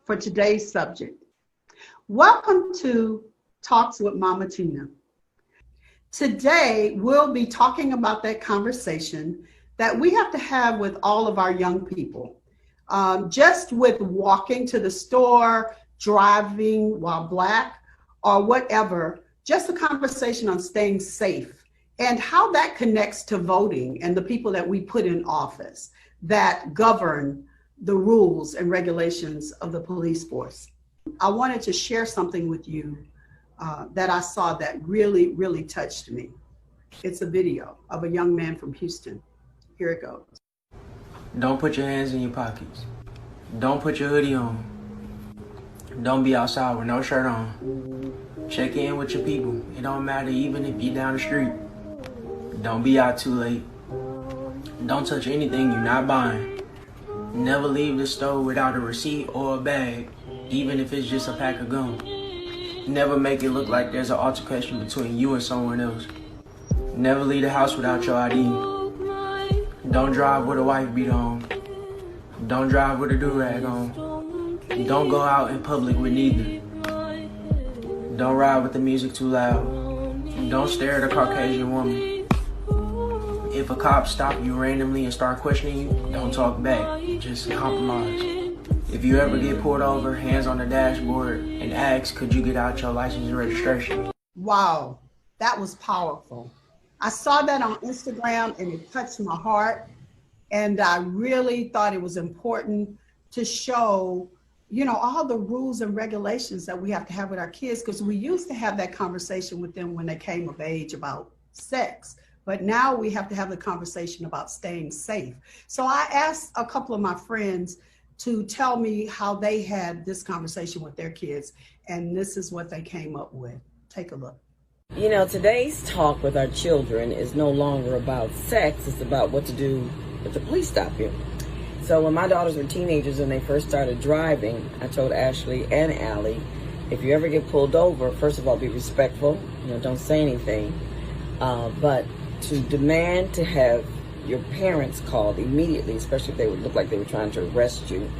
for today's subject. Welcome to Talks with Mama Tina. Today, we'll be talking about that conversation that we have to have with all of our young people. Just with walking to the store, driving while Black, or whatever, just a conversation on staying safe and how that connects to voting and the people that we put in office that govern the rules and regulations of the police force. I wanted to share something with you that I saw that really, really touched me. It's a video of a young man from Houston. Here it goes. Don't put your hands in your pockets. Don't put your hoodie on. Don't be outside with no shirt on. Check in with your people. It don't matter even if you're down the street. Don't be out too late. Don't touch anything you're not buying. Never leave the store without a receipt or a bag, even if it's just a pack of gum. Never make it look like there's an altercation between you and someone else. Never leave the house without your ID. Don't drive with a wife beater on. Don't drive with a do-rag on. Don't go out in public with neither. Don't ride with the music too loud. Don't stare at a Caucasian woman. If a cop stop you randomly and start questioning you, don't talk back. Just compromise. If you ever get pulled over, hands on the dashboard, and ask, could you get out your license and registration? Wow, that was powerful. I saw that on Instagram and it touched my heart. And I really thought it was important to show, all the rules and regulations that we have to have with our kids, because we used to have that conversation with them when they came of age about sex. But now we have to have the conversation about staying safe. So I asked a couple of my friends to tell me how they had this conversation with their kids. And this is what they came up with. Take a look. Today's talk with our children is no longer about sex. It's about what to do if the police stop you. So when my daughters were teenagers and they first started driving, I told Ashley and Allie, if you ever get pulled over, first of all, be respectful. Don't say anything. But to demand to have your parents called immediately, especially if they would look like they were trying to arrest you,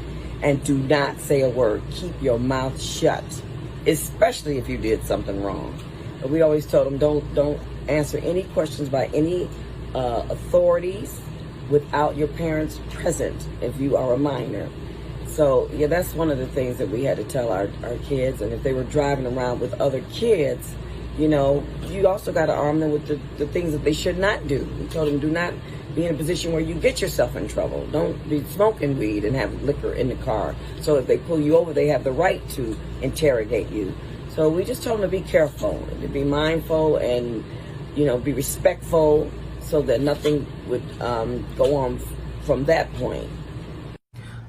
and do not say a word. Keep your mouth shut, especially if you did something wrong. But we always told them don't answer any questions by any authorities without your parents present if you are a minor. So yeah, that's one of the things that we had to tell our kids. And if they were driving around with other kids, you also got to arm them with the things that they should not do. We told them, do not be in a position where you get yourself in trouble. Don't be smoking weed and have liquor in the car. So if they pull you over, they have the right to interrogate you. So we just told them to be careful, to be mindful and, be respectful so that nothing would go on from that point.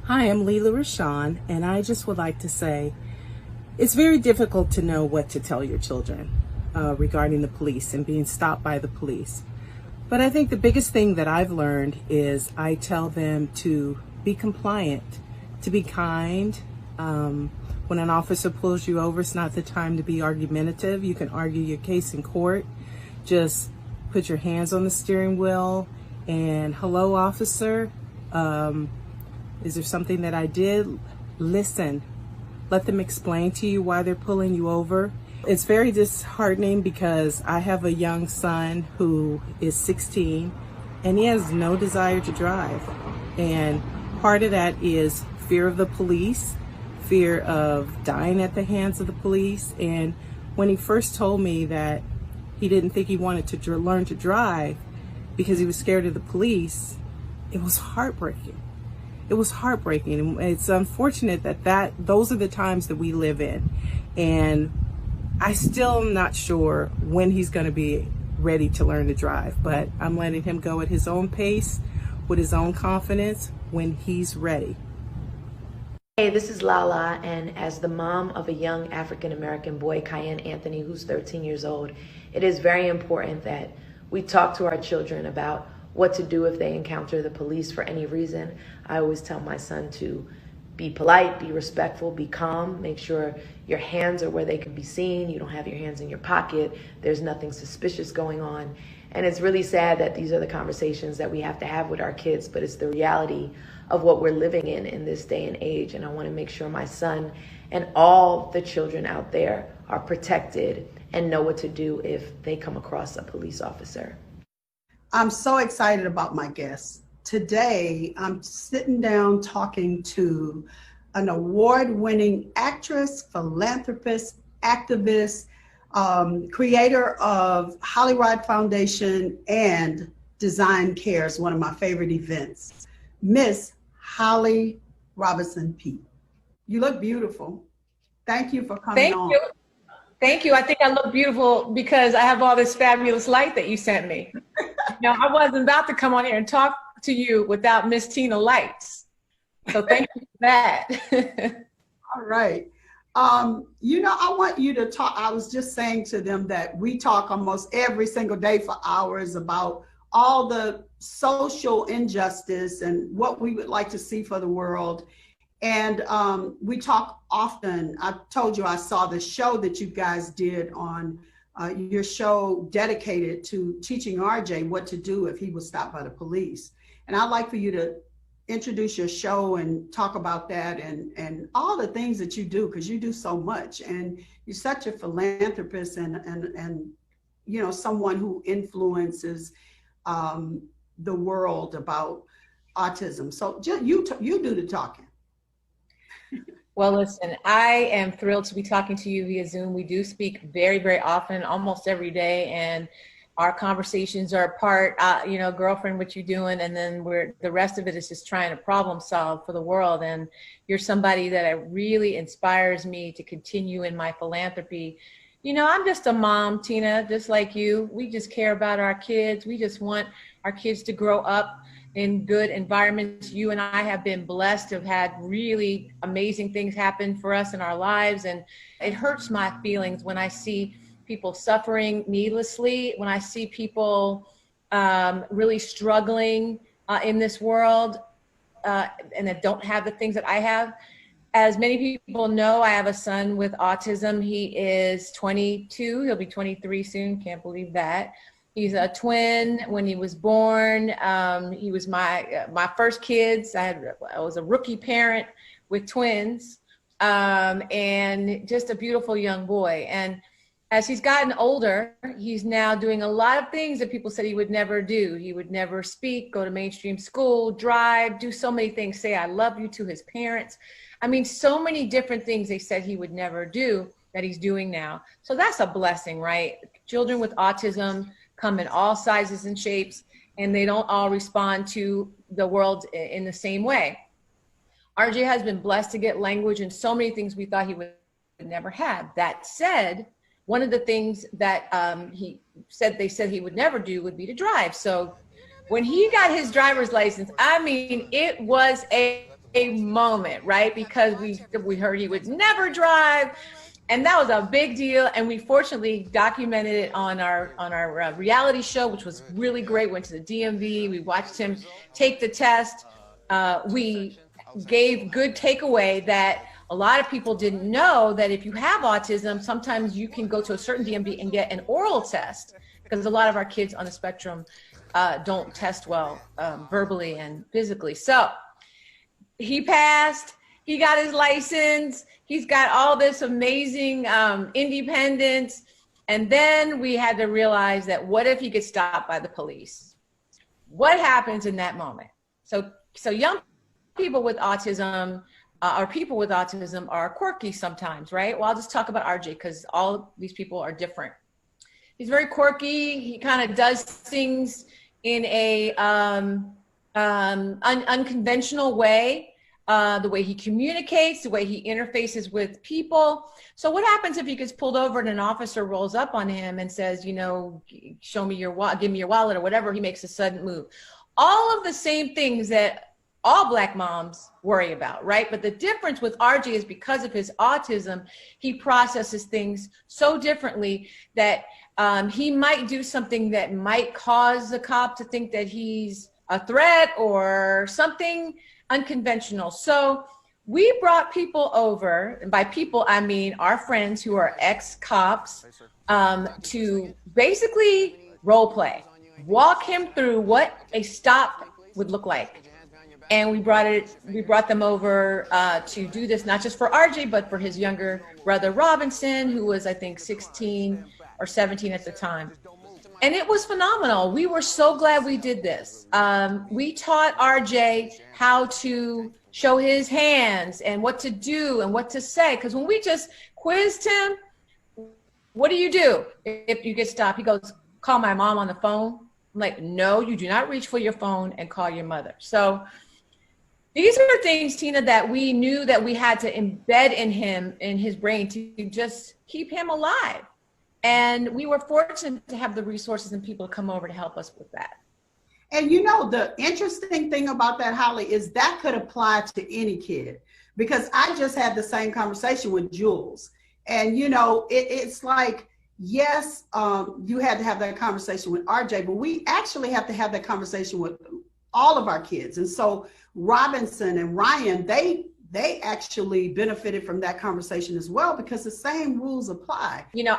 Hi, I'm Leela Rashawn, and I just would like to say it's very difficult to know what to tell your children regarding the police and being stopped by the police. But I think the biggest thing that I've learned is I tell them to be compliant, to be kind. When an officer pulls you over, it's not the time to be argumentative. You can argue your case in court. Just put your hands on the steering wheel and, hello, officer. Is there something that I did? Listen. Let them explain to you why they're pulling you over. It's very disheartening because I have a young son who is 16 and he has no desire to drive. And part of that is fear of the police, fear of dying at the hands of the police. And when he first told me that he didn't think he wanted to learn to drive because he was scared of the police, it was heartbreaking. It was heartbreaking. And it's unfortunate that those are the times that we live in. And I still am not sure when he's going to be ready to learn to drive, but I'm letting him go at his own pace, with his own confidence, when he's ready. Hey, this is Lala, and as the mom of a young African-American boy, Cayenne Anthony, who's 13 years old, it is very important that we talk to our children about what to do if they encounter the police for any reason. I always tell my son to be polite, be respectful, be calm, make sure your hands are where they can be seen, you don't have your hands in your pocket, there's nothing suspicious going on. And it's really sad that these are the conversations that we have to have with our kids, but it's the reality of what we're living in this day and age. And I want to make sure my son and all the children out there are protected and know what to do if they come across a police officer. I'm so excited about my guest. Today, I'm sitting down talking to an award-winning actress, philanthropist, activist, creator of Hollywood Foundation and Design Cares, one of my favorite events, Miss Holly Robinson Peete. You look beautiful. Thank you for coming on. Thank you. Thank you. I think I look beautiful because I have all this fabulous light that you sent me. I wasn't about to come on here and talk to you without Miss Tina lights. So thank you for that. All right. I want you to talk. I was just saying to them that we talk almost every single day for hours about all the social injustice and what we would like to see for the world. And we talk often. I told you I saw the show that you guys did on your show dedicated to teaching RJ what to do if he was stopped by the police. And I'd like for you to introduce your show and talk about that and all the things that you do, because you do so much. And you're such a philanthropist and someone who influences the world about autism. So you do the talking. Well, listen, I am thrilled to be talking to you via Zoom. We do speak very, very often, almost every day. And our conversations are part, girlfriend, what you doing? And then the rest of it is just trying to problem solve for the world. And you're somebody that really inspires me to continue in my philanthropy. I'm just a mom, Tina, just like you. We just care about our kids. We just want our kids to grow up in good environments. You and I have been blessed to have had really amazing things happen for us in our lives. And it hurts my feelings when I see people suffering needlessly, when I see people really struggling in this world and that don't have the things that I have. As many people know, I have a son with autism. He is 22. He'll be 23 soon. Can't believe that. He's a twin. When he was born, he was my first kids. I was a rookie parent with twins, and just a beautiful young boy. And as he's gotten older, he's now doing a lot of things that people said he would never do. He would never speak, go to mainstream school, drive, do so many things, say I love you to his parents. I mean, so many different things they said he would never do that he's doing now. So that's a blessing, right? Children with autism come in all sizes and shapes, and they don't all respond to the world in the same way. RJ has been blessed to get language and so many things we thought he would never have. That said, one of the things that they said he would never do would be to drive. So when he got his driver's license, I mean, it was a moment, right? Because we heard he would never drive. And that was a big deal. And we fortunately documented it on our reality show, which was really great. Went to the DMV. We watched him take the test. We gave good takeaway that a lot of people didn't know that if you have autism, sometimes you can go to a certain DMV and get an oral test, because a lot of our kids on the spectrum don't test well verbally and physically. So he passed. He got his license. He's got all this amazing independence. And then we had to realize that what if he gets stopped by the police? What happens in that moment? So young people with autism or people with autism are quirky sometimes, right? Well, I'll just talk about RJ because all these people are different. He's very quirky. He kind of does things in a unconventional way. The way he communicates, the way he interfaces with people. So what happens if he gets pulled over and an officer rolls up on him and says, show me your wallet, give me your wallet or whatever, he makes a sudden move. All of the same things that all Black moms worry about, right? But the difference with RJ is because of his autism, he processes things so differently that he might do something that might cause the cop to think that he's a threat or something unconventional. So we brought people over, and by people I mean our friends who are ex-cops, to basically role play. walk him through what a stop would look like. And we brought them over to do this, not just for RJ, but for his younger brother Robinson, who was, I think, 16 or 17 at the time. And it was phenomenal. We were so glad we did this. We taught RJ how to show his hands and what to do and what to say. Because when we just quizzed him, what do you do if you get stopped? He goes, call my mom on the phone. I'm like, no, you do not reach for your phone and call your mother. So these are things, Tina, that we knew that we had to embed in him, in his brain, to just keep him alive. And we were fortunate to have the resources and people come over to help us with that. And you know, the interesting thing about that, Holly, is that could apply to any kid, because I just had the same conversation with Jules. And, you know, it's like, yes, you had to have that conversation with RJ, but we actually have to have that conversation with all of our kids. And so Robinson and Ryan, they actually benefited from that conversation as well, because the same rules apply. You know,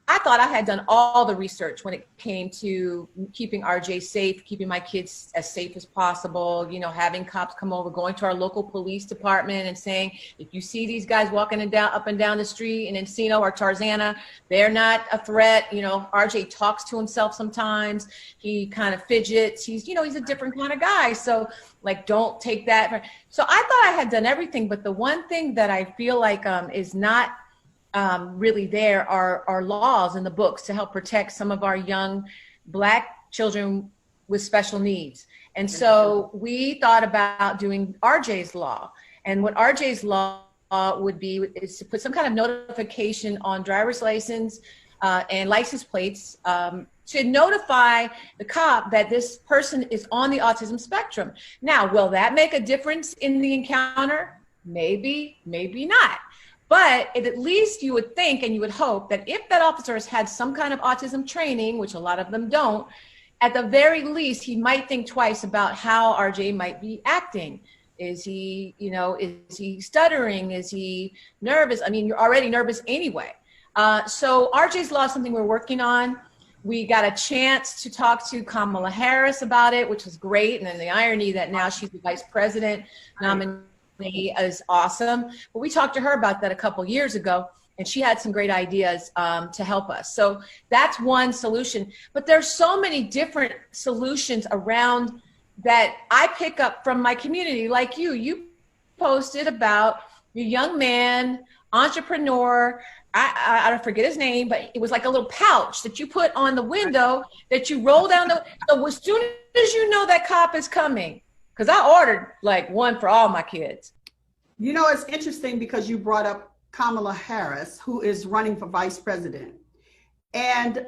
I thought I had done all the research when it came to keeping RJ safe, keeping my kids as safe as possible, you know, having cops come over, going to our local police department and saying, if you see these guys walking up and down the street in Encino or Tarzana, they're not a threat. You know, RJ talks to himself sometimes. He kind of fidgets. He's, you know, he's a different kind of guy. So like, don't take that. So I thought I had done everything. But the one thing that I feel like is not really there are laws in the books to help protect some of our young Black children with special needs. And so we thought about doing RJ's law. And what RJ's law would be is to put some kind of notification on driver's license and license plates to notify the cop that this person is on the autism spectrum. Now, will that make a difference in the encounter? Maybe, maybe not. But at least you would think and you would hope that if that officer has had some kind of autism training, which a lot of them don't, at the very least, he might think twice about how RJ might be acting. Is he, you know, is he stuttering? Is he nervous? I mean, you're already nervous anyway. So RJ's law is something we're working on. We got a chance to talk to Kamala Harris about it, which was great. And then the irony that now she's the vice president nominee is awesome. But we talked to her about that a couple years ago, and she had some great ideas to help us. So that's one solution. But there's so many different solutions around that I pick up from my community. Like you posted about your young man, entrepreneur, I don't forget his name, but it was like a little pouch that you put on the window that you roll down so as soon as you know that cop is coming, because I ordered like one for all my kids. You know, it's interesting because you brought up Kamala Harris, who is running for vice president. And,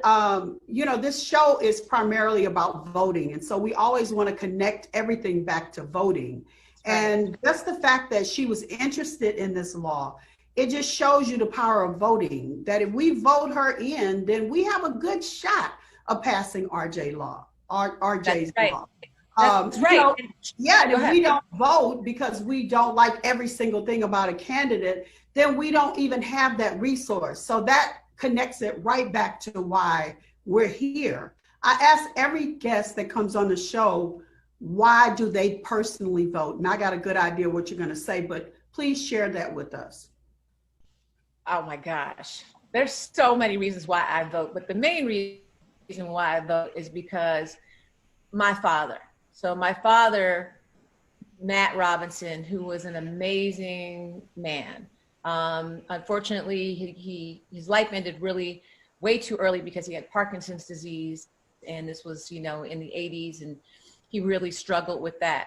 you know, this show is primarily about voting. And so we always want to connect everything back to voting. And just the fact that she was interested in this law, it just shows you the power of voting, that if we vote her in, then we have a good shot of passing RJ's law. That's right. You know, yeah, if we don't vote because we don't like every single thing about a candidate, then we don't even have that resource. So that connects it right back to why we're here. I ask every guest that comes on the show, why do they personally vote? And I got a good idea what you're going to say, but please share that with us. Oh my gosh. There's so many reasons why I vote, but the main reason why I vote is because my father. So my father, Matt Robinson, who was an amazing man. Unfortunately, his life ended really way too early because he had Parkinson's disease. And this was, you know, in the 80s, and he really struggled with that.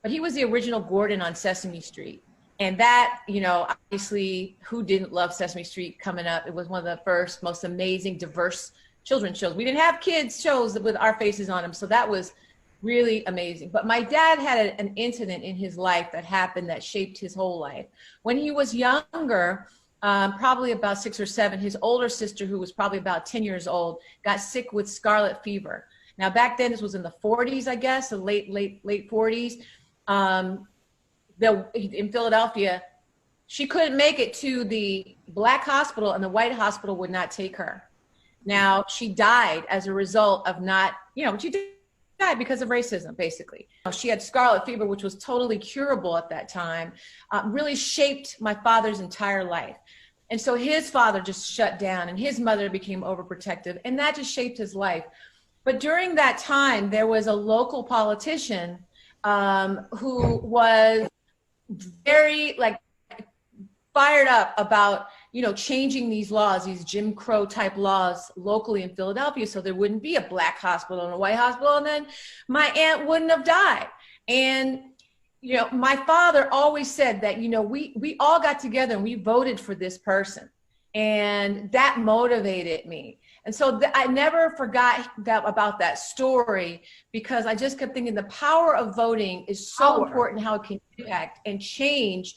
But he was the original Gordon on Sesame Street. And that, you know, obviously, who didn't love Sesame Street coming up? It was one of the first, most amazing, diverse children's shows. We didn't have kids shows with our faces on them. So that was really amazing. But my dad had an incident in his life that happened that shaped his whole life. When he was younger, probably about 6 or 7, his older sister, who was probably about 10 years old, got sick with scarlet fever. Now, back then, this was in the 40s, I guess, the late 40s. In Philadelphia, she couldn't make it to the Black hospital, and the white hospital would not take her. Now, she died as a result of not, she died because of racism, basically. She had scarlet fever, which was totally curable at that time, really shaped my father's entire life. And so his father just shut down and his mother became overprotective, and that just shaped his life. But during that time, there was a local politician who was very fired up about, changing these laws, these Jim Crow type laws locally in Philadelphia, so there wouldn't be a black hospital and a white hospital, and then my aunt wouldn't have died. And my father always said that, we all got together and we voted for this person. And that motivated me. And so I never forgot about that story, because I just kept thinking the power of voting is so important, how it can impact and change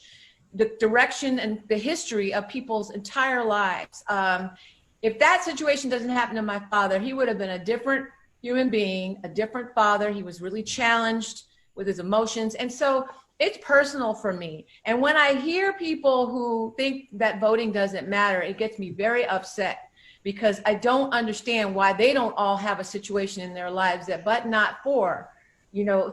the direction and the history of people's entire lives. If that situation doesn't happen to my father, he would have been a different human being, a different father. He was really challenged with his emotions. And so it's personal for me. And when I hear people who think that voting doesn't matter, it gets me very upset, because I don't understand why they don't all have a situation in their lives that, but not for,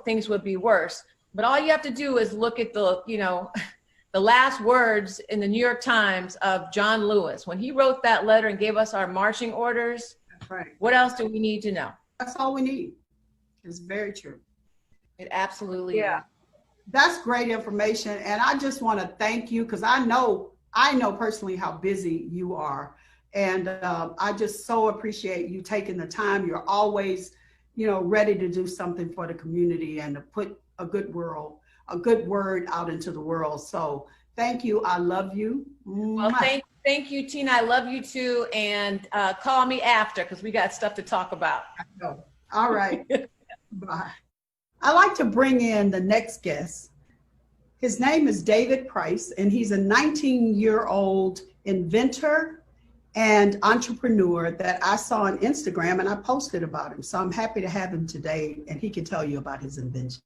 things would be worse. But all you have to do is look at the last words in the New York Times of John Lewis. When he wrote that letter and gave us our marching orders, That's right. What else do we need to know? That's all we need. It's very true. It absolutely is. That's great information. And I just want to thank you, because I know personally how busy you are. And I just so appreciate you taking the time. You're always, ready to do something for the community and to put a good word out into the world. So thank you. I love you. Well, thank you, Tina. I love you too. And call me after, because we got stuff to talk about. All right. Bye. I'd like to bring in the next guest. His name is David Price, and he's a 19-year-old inventor and entrepreneur that I saw on Instagram, and I posted about him. So I'm happy to have him today, and he can tell you about his invention.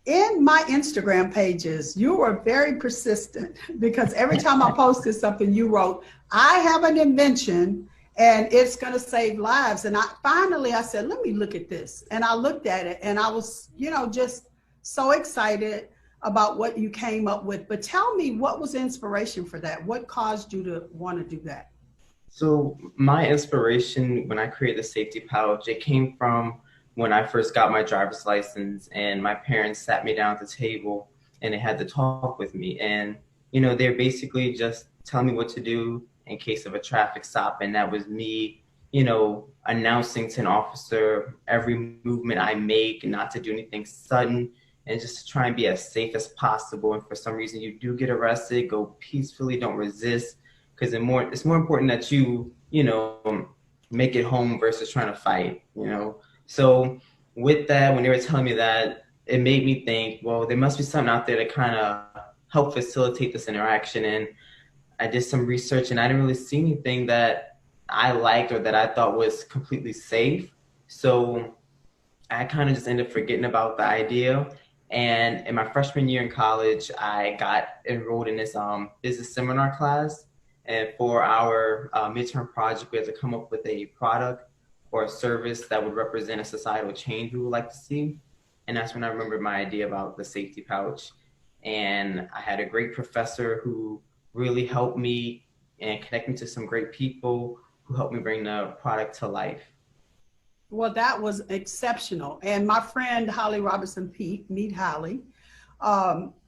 In my Instagram pages, you were very persistent, because every time I posted something, you wrote, I have an invention and it's going to save lives. And I said, let me look at this. And I looked at it, and I was, just so excited about what you came up with. But tell me, what was the inspiration for that? What caused you to want to do that? So my inspiration when I created the safety pouch, it came from when I first got my driver's license, and my parents sat me down at the table and they had to talk with me. And, they're basically just telling me what to do in case of a traffic stop. And that was me, announcing to an officer every movement I make, not to do anything sudden, and just to try and be as safe as possible. And for some reason you do get arrested, go peacefully, don't resist, because it's more important that you, make it home versus trying to fight, So with that, when they were telling me that, it made me think, well, there must be something out there to kind of help facilitate this interaction. And I did some research, and I didn't really see anything that I liked or that I thought was completely safe. So I kind of just ended up forgetting about the idea. And in my freshman year in college, I got enrolled in this business seminar class. And for our midterm project, we had to come up with a product or a service that would represent a societal change we would like to see. And that's when I remembered my idea about the safety pouch. And I had a great professor who really helped me and connect me to some great people who helped me bring the product to life. Well, that was exceptional. And my friend, Holly Robinson Pete, meet Holly,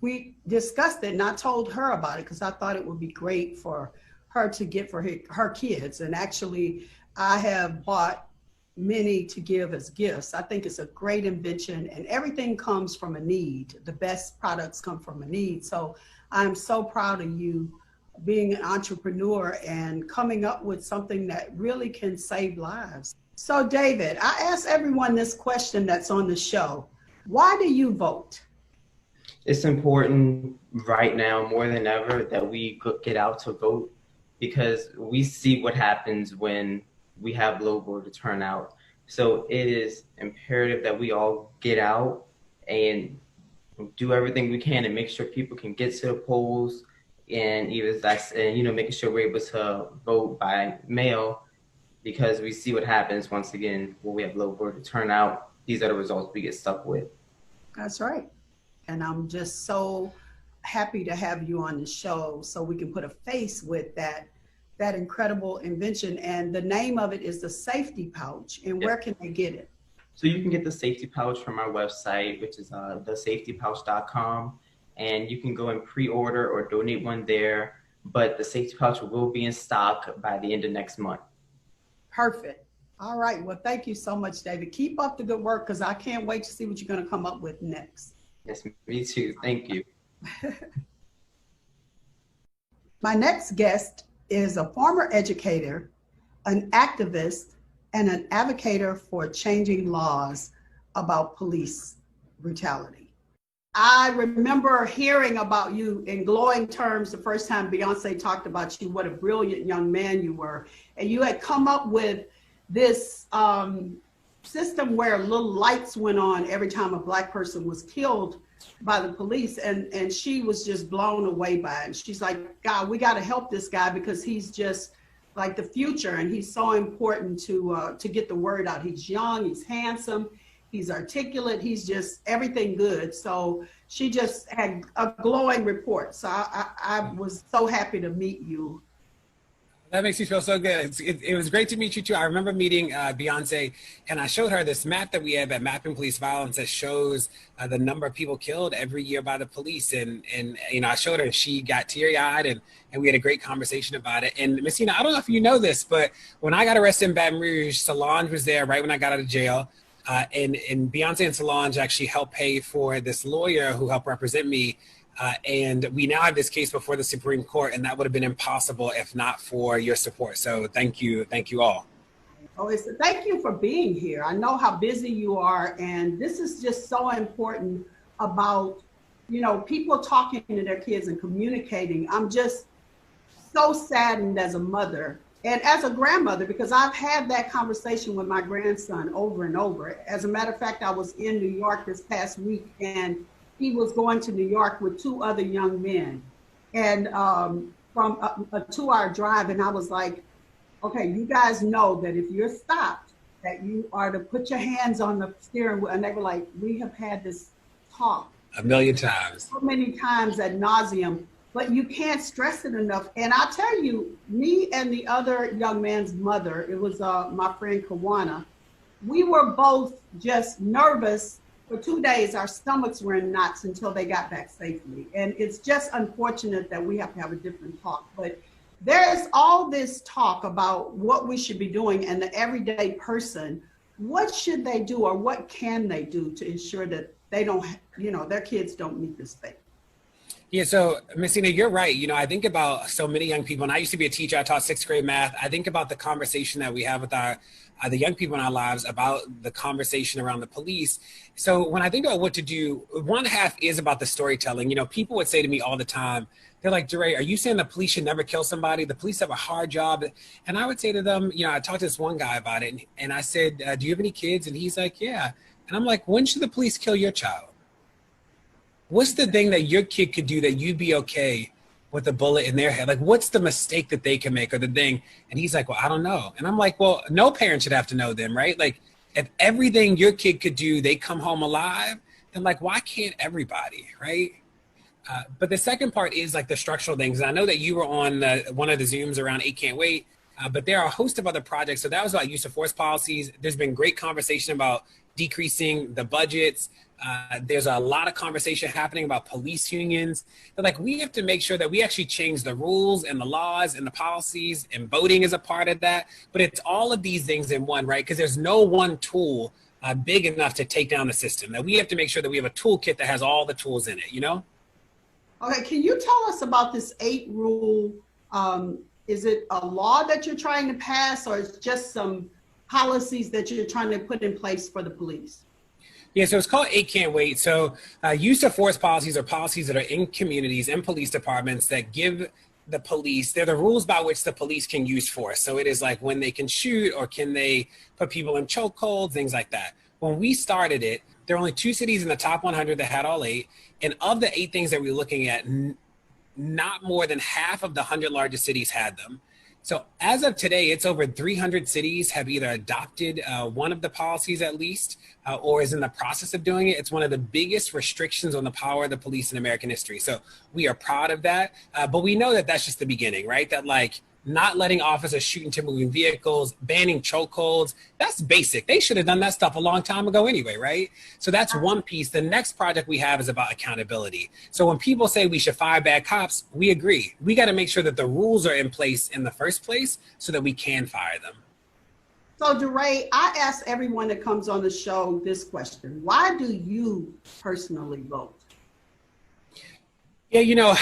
we discussed it, and I told her about it because I thought it would be great for her to get for her kids. And actually, I have bought many to give as gifts. I think it's a great invention, and everything comes from a need. The best products come from a need. So I'm so proud of you being an entrepreneur and coming up with something that really can save lives. So David, I ask everyone this question that's on the show. Why do you vote? It's important right now more than ever that we get out to vote, because we see what happens when we have low voter turnout. So it is imperative that we all get out and do everything we can to make sure people can get to the polls and even that's, and making sure we're able to vote by mail, because we see what happens once again when we have low voter turnout. These are the results we get stuck with. That's right. And I'm just so happy to have you on the show so we can put a face with that incredible invention. And the name of it is the safety pouch. And where can they get it? So you can get the safety pouch from our website, which is thesafetypouch.com. And you can go and pre-order or donate one there. But the safety pouch will be in stock by the end of next month. Perfect. All right. Well, thank you so much, David. Keep up the good work, because I can't wait to see what you're going to come up with next. Yes, me too. Thank you. My next guest is a former educator, an activist, and an advocate for changing laws about police brutality. I remember hearing about you in glowing terms the first time Beyonce talked about you, what a brilliant young man you were. And you had come up with this system where little lights went on every time a Black person was killed by the police. And she was just blown away by it. She's like, God, we got to help this guy, because he's just like the future. And he's so important to get the word out. He's young, he's handsome, he's articulate, he's just everything good. So she just had a glowing report. So I was so happy to meet you. That makes me feel so good. It was great to meet you too. I remember meeting Beyonce, and I showed her this map that we have at Mapping Police Violence that shows the number of people killed every year by the police. And I showed her, and she got teary-eyed, and we had a great conversation about it. And Messina, I don't know if you know this, but when I got arrested in Baton Rouge, Solange was there right when I got out of jail. And Beyonce and Solange actually helped pay for this lawyer who helped represent me. And we now have this case before the Supreme Court, and that would have been impossible if not for your support. So thank you all. Oh, thank you for being here. I know how busy you are, and this is just so important about, people talking to their kids and communicating. I'm just so saddened as a mother and as a grandmother, because I've had that conversation with my grandson over and over. As a matter of fact, I was in New York this past week, and he was going to New York with two other young men, and from a 2-hour drive. And I was like, okay, you guys know that if you're stopped, that you are to put your hands on the steering wheel. And they were like, we have had this talk a million times, so many times ad nauseum, but you can't stress it enough. And I'll tell you, me and the other young man's mother, it was my friend Kawana, we were both just nervous. For 2 days, our stomachs were in knots until they got back safely. And it's just unfortunate that we have to have a different talk. But there's all this talk about what we should be doing, and the everyday person, what should they do, or what can they do to ensure that they don't, their kids don't meet this fate? Yeah, so Messina, you're right. I think about so many young people, and I used to be a teacher. I taught 6th grade math. I think about the conversation that we have with the young people in our lives about the conversation around the police. So when I think about what to do, one half is about the storytelling. People would say to me all the time, they're like, DeRay, are you saying the police should never kill somebody? The police have a hard job. And I would say to them, I talked to this one guy about it, and I said, do you have any kids? And he's like, yeah. And I'm like, when should the police kill your child? What's the thing that your kid could do that you'd be okay with a bullet in their head? Like, what's the mistake that they can make, or the thing? And he's like, well, I don't know. And I'm like, well, no parent should have to know them, right? Like, if everything your kid could do, they come home alive, then like, why can't everybody, right? But the second part is like the structural things. And I know that you were on one of the Zooms around 8 Can't Wait, but there are a host of other projects. So that was about use of force policies. There's been great conversation about decreasing the budgets. There's a lot of conversation happening about police unions. But like, we have to make sure that we actually change the rules and the laws and the policies, and voting is a part of that. But it's all of these things in one, right? Because there's no one tool big enough to take down the system. That we have to make sure that we have a toolkit that has all the tools in it, Okay, can you tell us about this 8 rule? Is it a law that you're trying to pass, or it's just some policies that you're trying to put in place for the police? Yeah, so it's called 8 Can't Wait. So use of force policies are policies that are in communities and police departments that give the police, they're the rules by which the police can use force. So it is like when they can shoot, or can they put people in chokeholds, things like that. When we started it, there were only 2 cities in the top 100 that had all 8. And of the 8 things that we were looking at, not more than half of the 100 largest cities had them. So as of today, it's over 300 cities have either adopted one of the policies at least, or is in the process of doing it. It's one of the biggest restrictions on the power of the police in American history. So we are proud of that, but we know that that's just the beginning, right? That like not letting officers shoot into moving vehicles, banning chokeholds, that's basic. They should have done that stuff a long time ago anyway, right? So that's one piece. The next project we have is about accountability. So when people say we should fire bad cops, we agree. We got to make sure that the rules are in place in the first place so that we can fire them. So DeRay, I ask everyone that comes on the show this question. Why do you personally vote? Yeah, you know,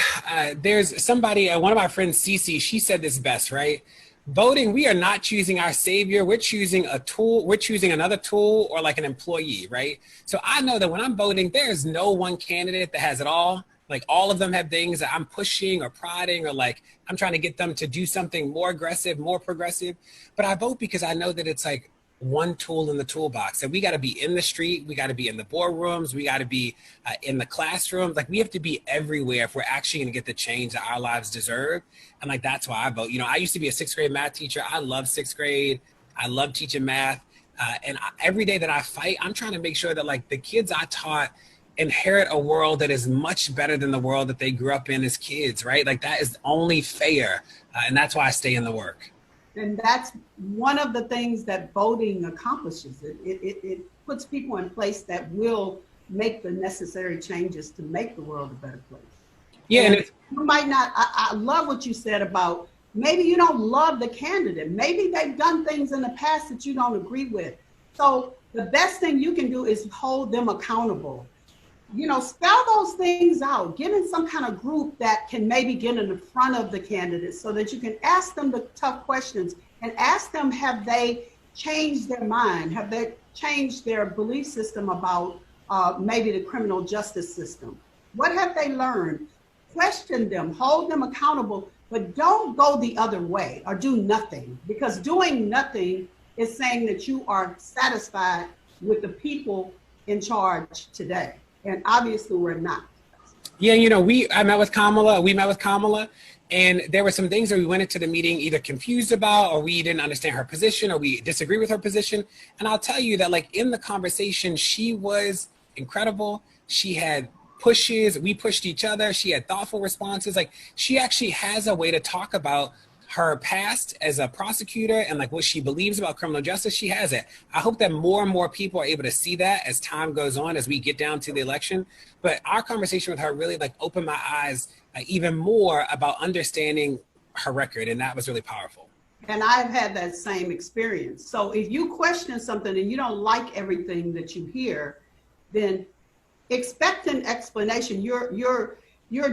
there's somebody, one of my friends, Cece, she said this best, right? Voting, we are not choosing our savior. We're choosing a tool. We're choosing another tool or like an employee, right? So I know that when I'm voting, there's no one candidate that has it all. Like all of them have things that I'm pushing or prodding or like I'm trying to get them to do something more aggressive, more progressive. But I vote because I know that it's like one tool in the toolbox. And we got to be in the street. We got to be in the boardrooms. We got to be in the classrooms. Like we have to be everywhere if we're actually going to get the change that our lives deserve. And like, that's why I vote. You know, I used to be a 6th grade math teacher. I love 6th grade. I love teaching math. Every day that I fight, I'm trying to make sure that like the kids I taught inherit a world that is much better than the world that they grew up in as kids, right? Like that is only fair. And that's why I stay in the work. And that's one of the things that voting accomplishes. It puts people in place that will make the necessary changes to make the world a better place. Yeah, and you might not, I love what you said about maybe you don't love the candidate. Maybe they've done things in the past that you don't agree with. So the best thing you can do is hold them accountable. You know, spell those things out. Get in some kind of group that can maybe get in the front of the candidates so that you can ask them the tough questions and ask them, have they changed their mind? Have they changed their belief system about maybe the criminal justice system? What have they learned? Question them, hold them accountable, but don't go the other way or do nothing, because doing nothing is saying that you are satisfied with the people in charge today. And obviously we're not. Yeah, you know, we met with Kamala, and there were some things that we went into the meeting either confused about, or we didn't understand her position, or we disagree with her position. And I'll tell you that like in the conversation, she was incredible. She had pushes, we pushed each other. She had thoughtful responses. Like she actually has a way to talk about her past as a prosecutor and like what she believes about criminal justice. She has it. I hope that more and more people are able to see that as time goes on, as we get down to the election. But our conversation with her really like opened my eyes even more about understanding her record. And that was really powerful. And I've had that same experience. So if you question something and you don't like everything that you hear, then expect an explanation. You're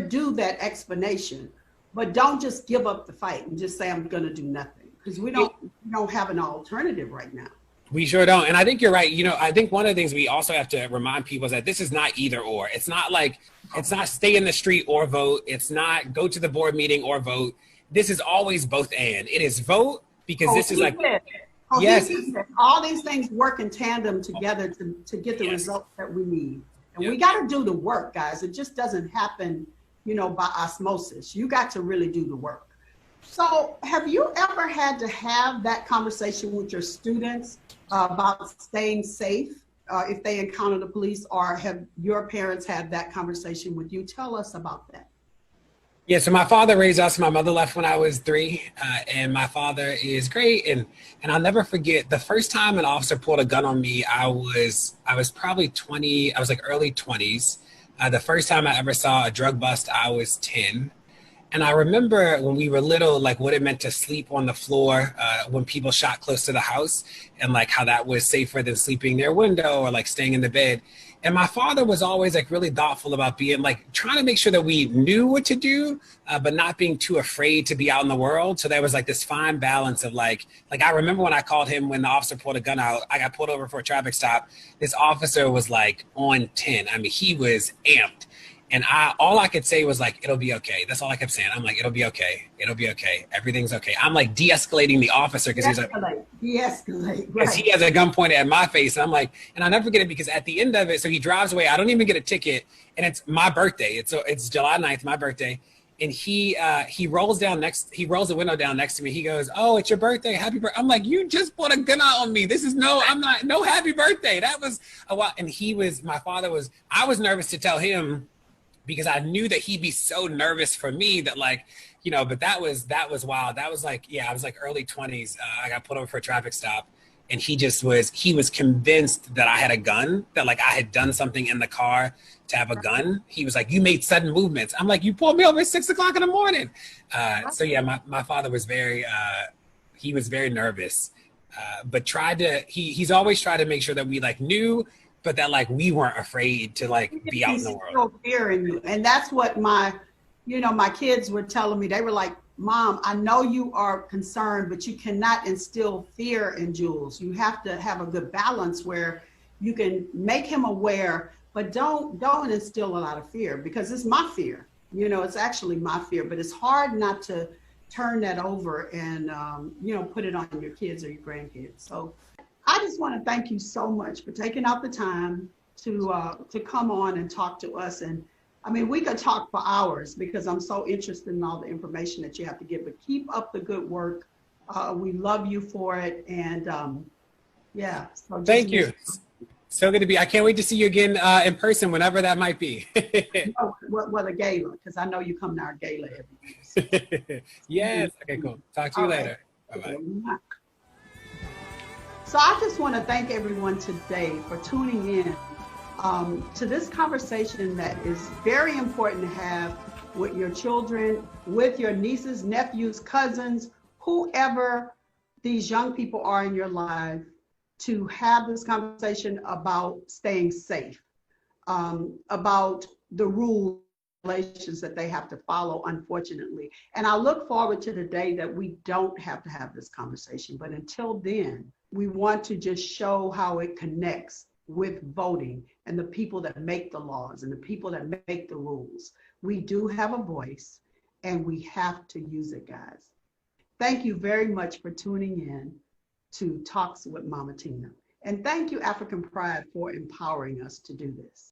due that explanation. But don't just give up the fight and just say, I'm going to do nothing, because we don't have an alternative right now. We sure don't. And I think you're right. You know, I think one of the things we also have to remind people is that this is not either or. It's not like, it's not stay in the street or vote. It's not go to the board meeting or vote. This is always both and. It is vote because this is like, yes. All these things work in tandem together to get the results that we need. And we got to do the work, guys. It just doesn't happen, you know, by osmosis. You got to really do the work. So have you ever had to have that conversation with your students about staying safe if they encounter the police, or have your parents had that conversation with you? Tell us about that. Yeah, so my father raised us. My mother left when I was 3, and my father is great. And I'll never forget the first time an officer pulled a gun on me. I was probably 20. I was like early 20s. The first time I ever saw a drug bust, I was 10. And I remember when we were little, like what it meant to sleep on the floor when people shot close to the house, and like how that was safer than sleeping near a window or like staying in the bed. And my father was always like really thoughtful about being like trying to make sure that we knew what to do, but not being too afraid to be out in the world. So there was like this fine balance of like I remember when I called him when the officer pulled a gun out, I got pulled over for a traffic stop. This officer was like on 10. I mean, he was amped. And all I could say was like, it'll be okay. That's all I kept saying. I'm like, it'll be okay. It'll be okay. Everything's okay. I'm like de-escalating the officer because he's like, de-escalate. Because he has a gun pointed at my face. And I'm like, and I'll never forget it because at the end of it, so he drives away. I don't even get a ticket. And it's my birthday. It's July 9th, my birthday. and he rolls the window down next to me. He goes, "Oh, it's your birthday. Happy birthday." I'm like, "You just put a gun out on me. This is no happy birthday." That was a while. And I was nervous to tell him because I knew that he'd be so nervous for me that like, but that was wild. That was like, I was like early 20s. I got pulled over for a traffic stop. And he was convinced that I had a gun, that like I had done something in the car to have a gun. He was like, "You made sudden movements." I'm like, "You pulled me over at 6 o'clock in the morning." So yeah, my father was he was very nervous, but he's always tried to make sure that we like knew, but that like we weren't afraid to like be out in the world. Fear in you. And that's what my kids were telling me. They were like, "Mom, I know you are concerned, but you cannot instill fear in Jules. You have to have a good balance where you can make him aware, but don't instill a lot of fear, because it's my fear. It's actually my fear, but it's hard not to turn that over and, put it on your kids or your grandkids." So I just want to thank you so much for taking out the time to come on and talk to us. And I mean, we could talk for hours because I'm so interested in all the information that you have to give, but keep up the good work. We love you for it. And So thank you. So good to be. I can't wait to see you again in person, whenever that might be. Well, a gala, because I know you come to our gala every year. Yes. Okay, cool. Talk to you later. Bye-bye. So I just want to thank everyone today for tuning in to this conversation that is very important to have with your children, with your nieces, nephews, cousins, whoever these young people are in your life, to have this conversation about staying safe, about the rules, regulations that they have to follow, unfortunately. And I look forward to the day that we don't have to have this conversation. But until then, we want to just show how it connects with voting and the people that make the laws and the people that make the rules. We do have a voice and we have to use it, guys. Thank you very much for tuning in to Talks with Mama Tina. And thank you, African Pride, for empowering us to do this.